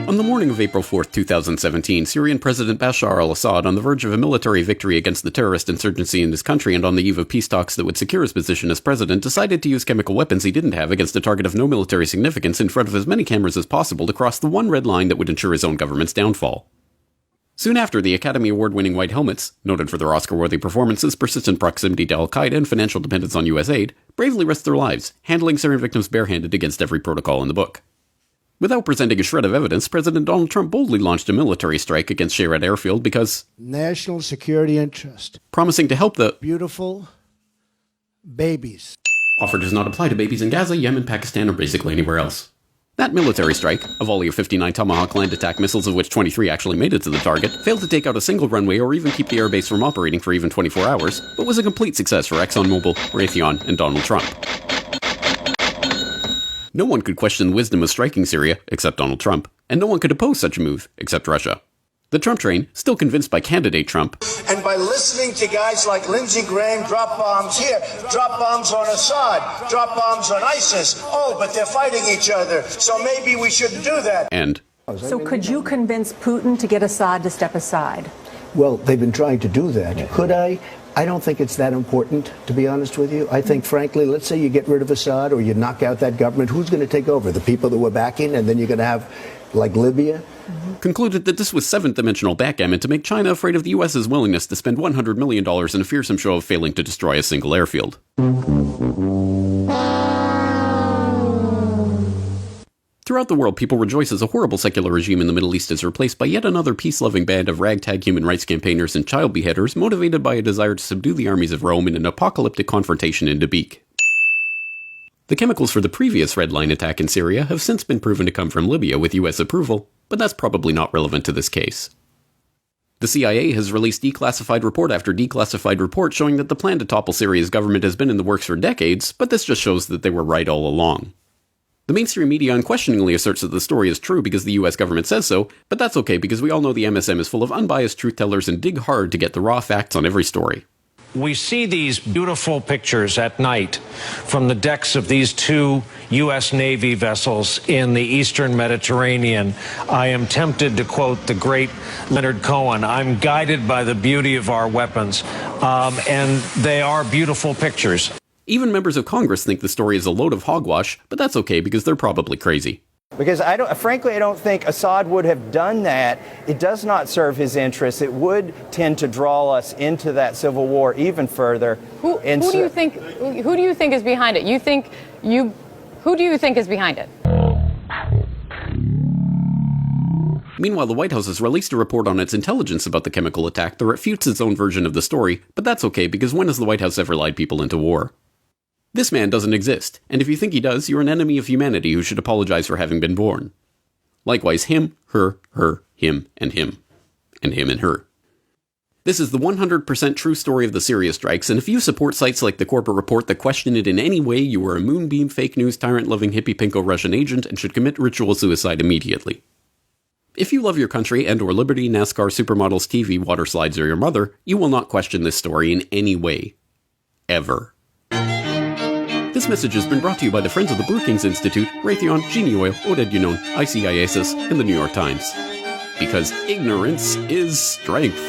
On the morning of April 4, 2017, Syrian President Bashar al-Assad, on the verge of a military victory against the terrorist insurgency in his country and on the eve of peace talks that would secure his position as president, decided to use chemical weapons he didn't have against a target of no military significance in front of as many cameras as possible to cross the one red line that would ensure his own government's downfall. Soon after, the Academy Award-winning White Helmets, noted for their Oscar-worthy performances, persistent proximity to al-Qaeda, and financial dependence on US aid, bravely risked their lives, handling Syrian victims barehanded against every protocol in the book. Without presenting a shred of evidence, President Donald Trump boldly launched a military strike against Shayrat Airfield because national security interest, promising to help the beautiful babies. Offer does not apply to babies in Gaza, Yemen, Pakistan, or basically anywhere else. That military strike, a volley of 59 Tomahawk land attack missiles of which 23 actually made it to the target, failed to take out a single runway or even keep the airbase from operating for even 24 hours, but was a complete success for ExxonMobil, Raytheon, and Donald Trump. No one could question the wisdom of striking Syria, except Donald Trump, and no one could oppose such a move, except Russia. The Trump train, still convinced by candidate Trump, and by listening to guys like Lindsey Graham drop bombs here, drop bombs on Assad, drop bombs on ISIS. Oh, but they're fighting each other, so maybe we shouldn't do that. And so could you convince Putin to get Assad to step aside? Well, they've been trying to do that. Could I? I don't think it's that important, to be honest with you. I think, frankly, let's say you get rid of Assad or you knock out that government, who's going to take over? The people that we're backing, and then you're going to have, like, Libya? Concluded that this was seventh-dimensional backgammon to make China afraid of the U.S.'s willingness to spend $100 million in a fearsome show of failing to destroy a single airfield. Throughout the world, people rejoice as a horrible secular regime in the Middle East is replaced by yet another peace-loving band of ragtag human rights campaigners and child beheaders motivated by a desire to subdue the armies of Rome in an apocalyptic confrontation in Dabiq. The chemicals for the previous Red Line attack in Syria have since been proven to come from Libya with US approval, but that's probably not relevant to this case. The CIA has released declassified report after declassified report showing that the plan to topple Syria's government has been in the works for decades, but this just shows that they were right all along. The mainstream media unquestioningly asserts that the story is true because the US government says so, but that's okay because we all know the MSM is full of unbiased truth-tellers and dig hard to get the raw facts on every story. We see these beautiful pictures at night from the decks of these two U.S. Navy vessels in the eastern Mediterranean. I am tempted to quote the great Leonard Cohen, I'm guided by the beauty of our weapons, and they are beautiful pictures. Even members of Congress think the story is a load of hogwash, but that's okay because they're probably crazy. Because frankly, I don't think Assad would have done that. It does not serve his interests. It would tend to draw us into that civil war even further. Who do you think is behind it? Who do you think is behind it? Meanwhile, the White House has released a report on its intelligence about the chemical attack that refutes its own version of the story, but that's okay because when has the White House ever lied people into war? This man doesn't exist, and if you think he does, you're an enemy of humanity who should apologize for having been born. Likewise, him, her, him, and him and her. This is the 100% true story of the Syria strikes, and if you support sites like the Corporate Report that question it in any way, you are a moonbeam, fake news, tyrant-loving, hippie-pinko Russian agent and should commit ritual suicide immediately. If you love your country and or liberty, NASCAR, supermodels, TV, water slides, or your mother, you will not question this story in any way. Ever. This message has been brought to you by the Friends of the Brookings Institute, Raytheon, Genie Oil, Oded Yunon, ICIASIS, and the New York Times. Because ignorance is strength.